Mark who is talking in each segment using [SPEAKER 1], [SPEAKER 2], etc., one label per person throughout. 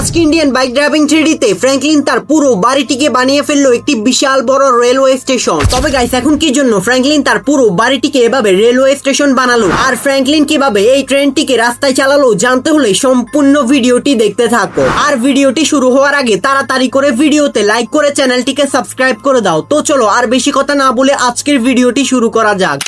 [SPEAKER 1] আজকে Indian bike driving 3D তে Franklin তার পুরো বাড়িটিকে বানিয়ে ফেললো একটি বিশাল বড় রেলওয়ে স্টেশন। তবে গাইস এখন কি জন্য ফ্র্যাঙ্কলিন তার পুরো বাড়িটিকে এভাবে রেলওয়ে স্টেশন বানালো আর ফ্র্যাঙ্কলিন কিভাবে এই ট্রেনটিকে রাস্তায় চালালো জানতে হলে সম্পূর্ণ ভিডিওটি দেখতে থাকো। আর ভিডিওটি শুরু হওয়ার আগে তাড়াতাড়ি করে ভিডিওতে লাইক করে চ্যানেলটিকে সাবস্ক্রাইব করে দাও। তো চলো আর বেশি কথা না বলে আজকের ভিডিওটি শুরু করা যাক।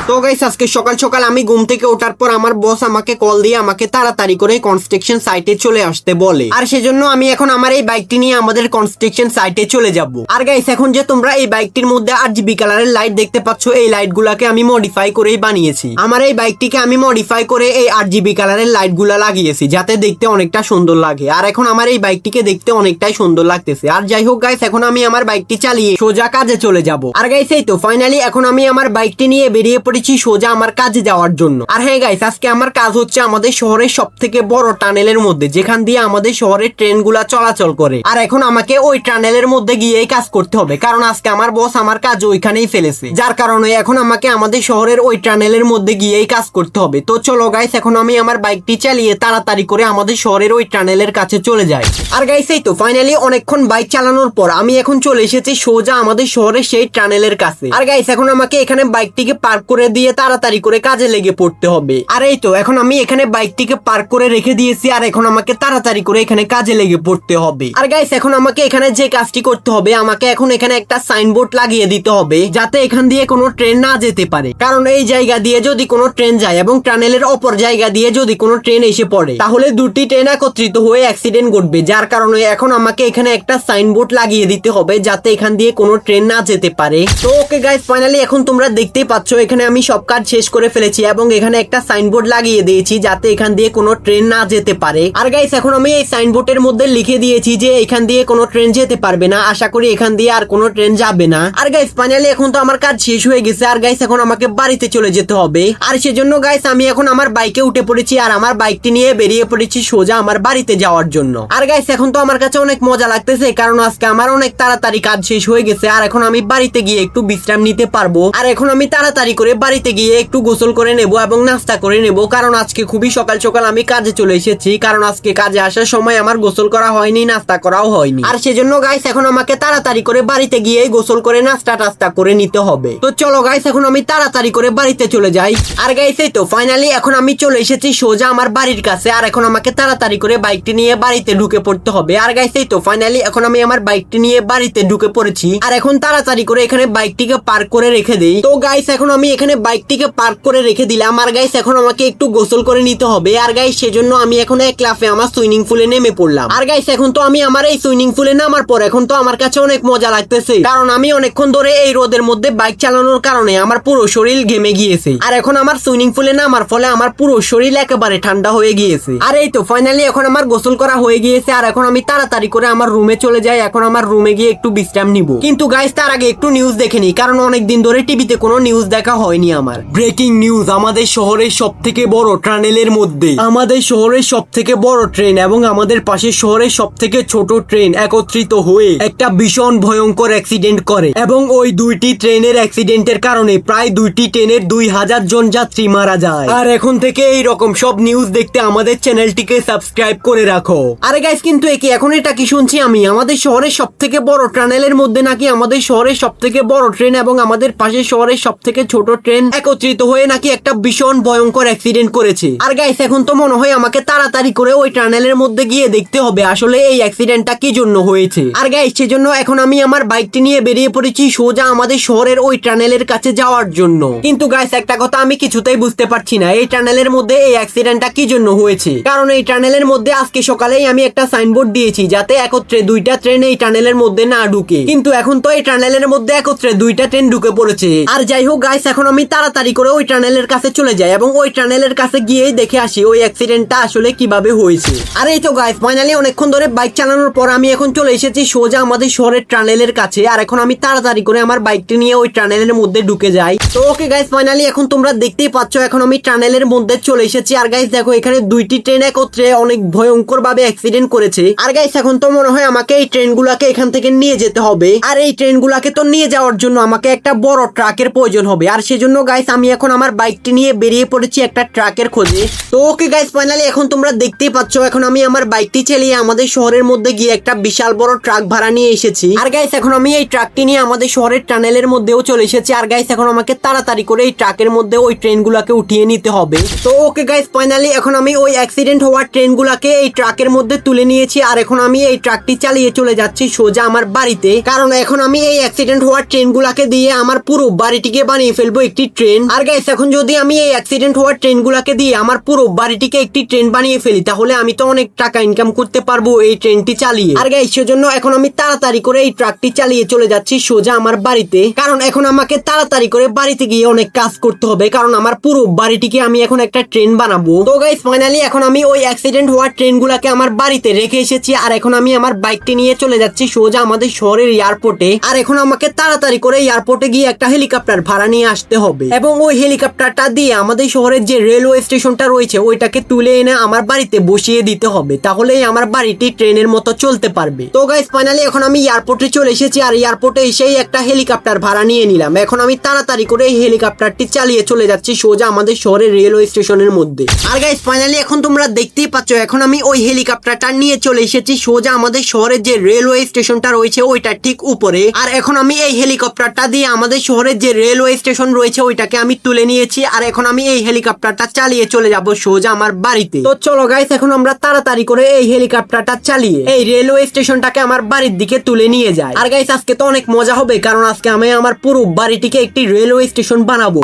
[SPEAKER 1] তো গাইস আজকে সকাল সকাল আমি ঘুম থেকে ওঠার পর আমার বস আমাকে কল দিয়ে আমাকে তাড়াতাড়ি করে কনস্ট্রাকশন সাইটে চলে আসতে বলে, আর সেজন্য আমি এখন আমার এই বাইকটি নিয়ে আমাদের কনস্ট্রাকশন সাইটে চলে যাব। আর গাইস এখন যে তোমরা এই বাইকটির মধ্যে RGB কালারের লাইট দেখতে পাচ্ছ, এই লাইট গুলাকে আমি মডিফাই করেই বানিয়েছি। আমার এই বাইকটিকে আমি মডিফাই করে এই RGB কালারের লাইট গুলা লাগিয়েছি যাতে দেখতে অনেকটা সুন্দর লাগে। আর এখন আমার এই বাইকটিকে দেখতে অনেকটাই সুন্দর লাগতেছে। আর যাই হোক গাইস এখন আমি আমার বাইকটি চালিয়ে সোজা কাজে চলে যাব। আর গাইস এই তো ফাইনালি এখন আমি আমার বাইকটি নিয়ে বেরিয়ে পড়েছি সোজা আমার কাজে যাওয়ার জন্য। আর হ্যাঁ গাইস আজকে আমার কাজ হচ্ছে আমাদের শহরের সব থেকে বড় টানেলের মধ্যে, যেখান দিয়ে আমাদের শহরের ট্রেনগুলা চলাচল করে। আর এখন আমাকে ওই টানেলের মধ্যে গিয়েই কাজ করতে হবে, কারণ আজকে আমার বস আমার কাজ ওইখানেই ফেলেছে, যার কারণে এখন আমাকে আমাদের শহরের ওই টানেলের মধ্যে গিয়েই কাজ করতে হবে। তো চলো গাইস এখন আমি আমার বাইকটি চালিয়ে তাড়াতাড়ি করে আমাদের শহরের ওই টানেলের কাছে চলে যাই। আর গাইস এই তো ফাইনালি অনেকক্ষণ বাইক চালানোর পর আমি এখন চলে এসেছি সোজা আমাদের শহরের সেই টানেলের কাছে। আর গাইস এখন আমাকে এখানে বাইকটিকে পার্ক করে দিয়ে তাড়াতাড়ি করে কাজে লেগে পড়তে হবে। আর এই তো এখন আমি এখানে বাইকটিকে পার্ক করে রেখে দিয়েছি, আর এখন আমাকে তাড়াতাড়ি করে এখানে কাজে লেগে পড়তে হবে। আর গাইস এখন আমাকে এখানে যে কাজটি করতে হবে, আমাকে এখন এখানে একটা সাইনবোর্ড লাগিয়ে দিতে হবে যাতে এখান দিয়ে কোনো ট্রেন না যেতে পারে, কারণ এই জায়গা দিয়ে যদি কোনো ট্রেন যায় এবং টানেলের অপর জায়গা দিয়ে যদি কোনো ট্রেন এসে পড়ে তাহলে দুটি ট্রেন একত্রিত হয়ে অ্যাক্সিডেন্ট ঘটবে, যার কারণে এখন আমাকে এখানে একটা সাইনবোর্ড লাগিয়ে দিতে হবে যাতে এখান দিয়ে কোনো ট্রেন না যেতে পারে। তো ওকে গাইস ফাইনালি এখন তোমরা দেখতেই পাচ্ছ এখানে আমি সব কাজ শেষ করে ফেলেছি এবং এখানে একটা সাইনবোর্ড লাগিয়ে দিয়েছি যাতে এখান দিয়ে কোনো ট্রেন না যেতে পারে। আর গাইস এখন আমি এই সাইনবোর্ডের মধ্যে লিখে দিয়েছি যে এখান দিয়ে কোনো ট্রেন যেতে পারবে না, আশা করি এখান দিয়ে আর কোনো ট্রেন যাবে না। আর গাইস ফাইনালি এখন তো আমার কাজ শেষ হয়ে গেছে। আর গাইস এখন আমাকে বাড়িতে চলে যেতে হবে, আর সেজন্য গাইস আমি এখন আমার বাইকে উঠে পড়েছি আর আমার বাইকটি নিয়ে বেরিয়ে পড়েছি সোজা আমার বাড়িতে যাওয়ার জন্য। আর গাইস এখন তো আমার কাছে অনেক মজা লাগতেছে, কারণ আজকে আমার অনেক তাড়াতাড়ি কাজ শেষ হয়ে গেছে। আর এখন আমি বাড়িতে গিয়ে একটু বিশ্রাম নিতে পারবো। আর এখন আমি তাড়াতাড়ি করে বাড়িতে গিয়ে একটু গোসল করে নেব এবং নাস্তা করে নেব, কারণ আজকে খুবই সকাল সকাল আমি কাজে চলে এসেছি, কারণ আজকে কাজে আসার সময় আমার গোসল করা হয়নি, নাস্তা করাও হয়নি। আর সেজন্য গাইস এখন আমাকে তাড়াতাড়ি করে বাড়িতে গিয়ে গোসল করে নাস্তা টাস্তা করে নিতে হবে। তো চলো গাইস এখন আমি তাড়াতাড়ি করে বাড়িতে চলে যাই। আর গাইস এই তো ফাইনালি এখন আমি চলে এসেছি সোজা আমার বাড়ির কাছে। আর এখন আমাকে তাড়াতাড়ি করে বাইকটি নিয়ে বাড়িতে ঢুকে পড়তে হবে। আর গাইস এই তো ফাইনালি এখন আমি আমার বাইকটি নিয়ে বাড়িতে ঢুকে পড়েছি। আর এখন তাড়াতাড়ি করে এখানে বাইকটিকে পার্ক করে রেখে দেই। তো গাইস এখন আমি এখানে বাইকটিকে পার্ক করে রেখে দিলাম। আর গাইস এখন আমাকে একটু গোসল করে নিতে হবে। আর গাইস সেজন্য আমি এখন এক লাফে আমার সুইমিং পুলে নেমে পড়লাম। আর গাইস এখন তো আমি আমার এই সুইমিং পুলে নামার পর এখন তো আমার কাছে অনেক মজা লাগতেছে, কারণ আমি অনেকক্ষণ ধরে এই রোদের মধ্যে বাইক চালানোর কারণে আমার পুরো শরীর ঘেমে গিয়েছে। আর এখন আমার সুইমিং পুলে নামার ফলে আমার পুরো শরীর একেবারে ঠান্ডা হয়ে গিয়েছে। আর এই তো ফাইনালি এখন আমার গোসল করা হয়ে গিয়েছে। আর এখন আমি তাড়াতাড়ি করে আমার রুমে চলে যাই। এখন আমার রুমে গিয়ে একটু বিশ্রাম নিব, কিন্তু গাইস তার আগে একটু নিউজ দেখে নিই, কারণ অনেকদিন ধরে টিভিতে কোনো নিউজ দেখা হয়নি আমার। ব্রেকিং নিউজ, আমাদের শহরের সব থেকে বড় টানেলের মধ্যে আমাদের শহরের সব থেকে বড় ট্রেন এবং আমাদের পাশের শহরের সব থেকে ছোট ট্রেন একত্রিত হয়ে একটা ভীষণ ভয়ঙ্কর অ্যাক্সিডেন্ট করে এবং ওই দুইটি ট্রেনের অ্যাক্সিডেন্টের কারণে প্রায় দুইটি ট্রেনের 2000 জন যাত্রী মারা যায়। আর এখন থেকে এই রকম সব নিউজ দেখতে আমাদের চ্যানেলটিকে সাবস্ক্রাইব করে রাখো। আরে গাইস কিন্তু এখন এটা কি শুনছি আমি, আমাদের শহরের সব থেকে বড় টানেলের মধ্যে নাকি আমাদের শহরের সব থেকে বড় ট্রেন এবং আমাদের পাশের শহরের সব থেকে ছোট ট্রেন একত্রিত হয়ে নাকি একটা ভীষণ ভয়ঙ্কর অ্যাক্সিডেন্ট করেছে। আর গাইস এখন তো মনে হয় আমাকে তাড়াতাড়ি করে ওই টানেলের মধ্যে গিয়ে দেখতে হবে আসলে এই অ্যাক্সিডেন্টটা কি জন্য হয়েছে। আর গাইস সেজন্য এখন আমি আমার বাইকটি নিয়ে বেরিয়ে পড়েছি সোজা আমাদের শহরের ওই টানেলের কাছে যাওয়ার জন্য। কিন্তু গাইস একটা কথা আমি কিছুতেই বুঝতে পারছি না, এই টানেলের মধ্যে এই অ্যাক্সিডেন্টটা কি জন্য হয়েছে, কারণ এই টানেলের মধ্যে আজকে সকালেই আমি একটা সাইনবোর্ড দিয়েছি যাতে একত্রে দুইটা ট্রেন এই টানেলের মধ্যে না ঢুকে, কিন্তু এখন তো এই টানেলের মধ্যে একত্রে দুইটা ট্রেন ঢুকে পড়েছে। আর যাই হোক গাইস এখন আমি তাড়াতাড়ি করে ওই টানেলের কাছে চলে যাই এবং ওই টানেলের কাছে গিয়েই দেখে আসি ওই অ্যাক্সিডেন্টটা আসলে কিভাবে হয়েছে। আর এই তো গাইস ফাইনালি অনেকক্ষণ ধরে বাইক চালানোর পর আমি এখন চলে এসেছি সোজা আমাদের শহরের টানেলের কাছে। আর এখন আমি তাড়াতাড়ি করে আমার বাইকটি নিয়ে ওই টানেলের মধ্যে ঢুকে যাই। তো ওকে গাইস ফাইনালি এখন তোমরা দেখতেই পাচ্ছ এখন আমি টানেলের মধ্যে চলে এসেছি। আর গাইস দেখো এখানে দুইটি ট্রেন একত্রে অনেক ভয়ঙ্কর ভাবে অ্যাক্সিডেন্ট করেছে। আর গাইস এখন তো মনে হয় আমাকে এই ট্রেনগুলোকে এখান থেকে নিয়ে যেতে হবে। আর এই ট্রেনগুলোকে তো নিয়ে যাওয়ার জন্য আমাকে একটা বড় ট্রাকের প্রয়োজন হবে। আর সেজন্য গাইস আমি এখন আমার বাইকটি নিয়ে বেরিয়ে পড়েছি একটা ট্রাকের খোঁজে। তো ওকে গাইস, ফাইনালি এখন তোমরা দেখতেই পাচ্ছ এখন আমি আমার বাইকটি চালিয়ে আমাদের শহরের মধ্যে গিয়ে একটা বিশাল বড় ট্রাক ভাড়া নিয়ে এসেছি। আর গাইস এখন আমি এই ট্রাকটি নিয়ে আমাদের শহরের টানেলের মধ্যেও চলে এসেছি। আর গাইস এখন আমাকে তাড়াতাড়ি করে এই ট্রাকের মধ্যে ওই ট্রেনগুলোকে উঠিয়ে নিতে হবে। তো ওকে গাইস, ফাইনালি এখন আমি ওই অ্যাক্সিডেন্ট হওয়ার ট্রেনগুলোকে এই ট্রাকের মধ্যে তুলে নিয়েছি। আর এখন আমি এই ট্রাকটি চালিয়ে চলে যাচ্ছি সোজা আমার বাড়িতে, কারণ এখন আমি এই অ্যাক্সিডেন্ট হওয়ার ট্রেনগুলোকে দিয়ে আমার পুরো বাড়িটিকে বানিয়ে ফেলবো একটি ট্রেন। আর গাইস এখন যদি আমি এই অ্যাক্সিডেন্ট হওয়ার ট্রেনগুলোকে দিয়ে আমার পুরো বাড়িটিকে একটি ট্রেন বানিয়ে ফেলি, তাহলে আমি তো অনেক টাকা ইনকাম করতে পারবো এই ট্রেনটি চালিয়ে। আর গাইস সেজন্য এখন আমি তাড়াতাড়ি করে এই ট্রাকটি চালিয়ে চলে যাচ্ছি সোজা আমার বাড়িতে, কারণ এখন আমাকে তাড়াতাড়ি করে বাড়িতে গিয়ে অনেক কাজ করতে হবে, কারণ আমার পুরো বাড়িটিকে আমি এখন একটা ট্রেন বানাবো। তো গাইস ফাইনালি এখন আমি ওই অ্যাক্সিডেন্ট হওয়ার ট্রেনগুলোকে আমার বাড়িতে রেখে এসেছি। আর এখন আমি আমার বাইকটি নিয়ে চলে যাচ্ছি সোজা আমাদের শহরের এয়ারপোর্টে। আর এখন আমাকে তাড়াতাড়ি করে এয়ারপোর্টে গিয়ে একটা হেলিকপ্টার ভাড়া নিয়ে আসতে হবে, এবং ওই হেলিকপ্টারটা দিয়ে আমাদের শহরের যে রেলওয়ে স্টেশনটা রয়েছে ওইটাকে তুলে এনে আমার বাড়িতে বসিয়ে দিতে হবে, তাহলেই আমার বাড়িটি ট্রেনের মতো চলতে পারবে। তো গাইস ফাইনালি এখন আমি এয়ারপোর্টে চলে এসেছি। আর এয়ারপোর্টে এসেই একটা হেলিকপ্টার ভাড়া নিয়ে নিলাম। এখন আমি তাড়াতাড়ি করে এই হেলিকপ্টারটি চালিয়ে চলে যাচ্ছি সোজা আমাদের শহরের রেলওয়ে স্টেশনের মধ্যে। আর গাইস ফাইনালি এখন তোমরা দেখতেই পাচ্ছ এখন আমি ওই হেলিকপ্টারটা নিয়ে চলে এসেছি সোজা আমাদের শহরের যে রেলওয়ে স্টেশনটা রয়েছে ওইটার ঠিক উপরে। আর এখন আমি এই হেলিকপ্টারটা দিয়ে আমাদের শহরের যে রেলওয়ে স্টেশন রয়েছে ওইটাকে আমি তুলে নিয়েছি। আর এখন আমি এই হেলিকপ্টারটা চালিয়ে চলে যাব সোজা আমার বাড়িতে। তো চলো গাইস এখন আমরা তাড়াতাড়ি করে এই হেলিকপ্টারটা চালিয়ে এই রেলওয়ে স্টেশনটাকে আমার বাড়ির দিকে তুলে নিয়ে যাই। আর গাইস আজকে তো অনেক মজা হবে, কারণ আজকে আমি আমার পুরো বাড়িটিকে একটি রেলওয়ে স্টেশন বানাবো।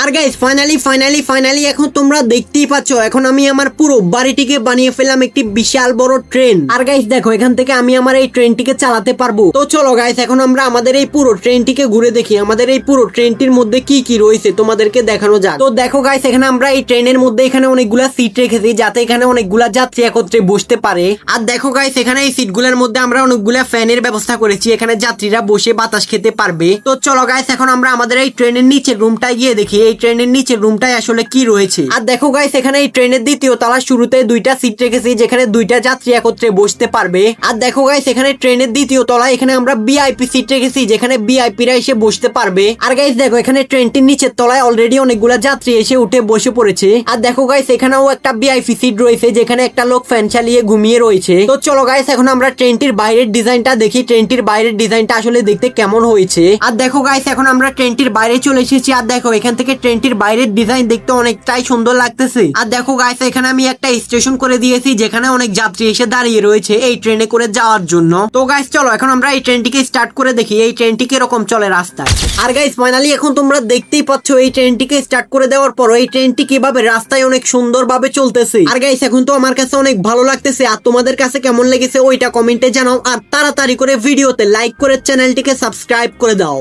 [SPEAKER 1] আর গাইস ফাইনালি এখন তোমরা দেখতেই পাচ্ছ এখন আমি আমার পুরো বাড়িটিকে বানিয়ে ফেললাম একটি বিশাল বড় ট্রেন। আর গাইস দেখো এখান থেকে আমি আমার এই ট্রেনটিকে চালাতে পারবো। তো চলো গাইস এখন আমরা আমাদের এই পুরো ট্রেনটিকে ঘুরে দেখি আমাদের এই পুরো ট্রেনটির মধ্যে কি কি রয়েছে তোমাদেরকে দেখানো যাক। তো দেখো গাইস এখানে আমরা এই ট্রেনের মধ্যে এখানে অনেকগুলা সিট রেখেছি, যাতে এখানে অনেকগুলা যাত্রী একত্রে বসতে পারে। আর দেখো গাইস এখানে এই সিটগুলোর মধ্যে আমরা অনেকগুলা ফ্যানের ব্যবস্থা করেছি, এখানে যাত্রীরা বসে বাতাস খেতে পারবে। তো চলো গাইস এখন আমরা আমাদের এই ট্রেনের নিচের রুমটায় গিয়ে দেখি এই ট্রেনের নিচের রুমটায় আসলে কি রয়েছে। আর দেখো গাইস এখানে এই ট্রেনের দ্বিতীয় তলার শুরুতে দুইটা সিট রেখেছি, যেখানে দুইটা যাত্রী একত্রে বসতে পারবে। আর দেখো গাইস এখানে ট্রেনের দ্বিতীয় তলায় এখানে আমরা ভিআইপি সিট রেখেছি, যেখানে ভিআইপিরা এসে বসতে পারবে। আর গাইস দেখো এখানে ট্রেনটির নিচের তলায় অলরেডি অনেকগুলা যাত্রী এসে উঠে বসে পড়েছে। আর দেখো গাইস এখানেও একটা ভিআইপি সিট রয়েছে, যেখানে একটা লোক ফ্যান চালিয়ে ঘুমিয়ে রয়েছে। তো চলো গাইস এখন আমরা ট্রেনটির বাইরের ডিজাইনটা দেখি, ট্রেনটির বাইরের ডিজাইনটা আসলে দেখতে কেমন হয়েছে। আর দেখো গাইস এখন আমরা ট্রেনটির বাইরে চলে এসেছি। আর দেখো এখান থেকে ট্রেনটির বাইরের ডিজাইন দেখতে অনেকটাই সুন্দর লাগতেছে। আর দেখো গাইস এখানে আমি একটা স্টেশন করে দিয়েছি, যেখানে অনেক যাত্রী এসে দাঁড়িয়ে রয়েছে এই ট্রেনে করে যাওয়ার জন্য। তো গাইস চলো এখন আমরা এই ট্রেনটিকে স্টার্ট করে দেখি এই ট্রেনটি কিরকম চলে রাস্তায়। আর গাইস ফাইনালি এখন তোমরা দেখতেই পাচ্ছ এই ট্রেনটিকে স্টার্ট করে দেওয়ার পর এই ট্রেনটি কিভাবে রাস্তায় অনেক সুন্দরভাবে চলতেছে। আর গাইস এখন তো আমার কাছে অনেক ভালো লাগতেছে, আর তোমাদের কাছে কেমন লেগেছে ওইটা কমেন্টে জানাও। আর তাড়াতাড়ি করে ভিডিওতে লাইক করে চ্যানেলটিকে সাবস্ক্রাইব করে দাও।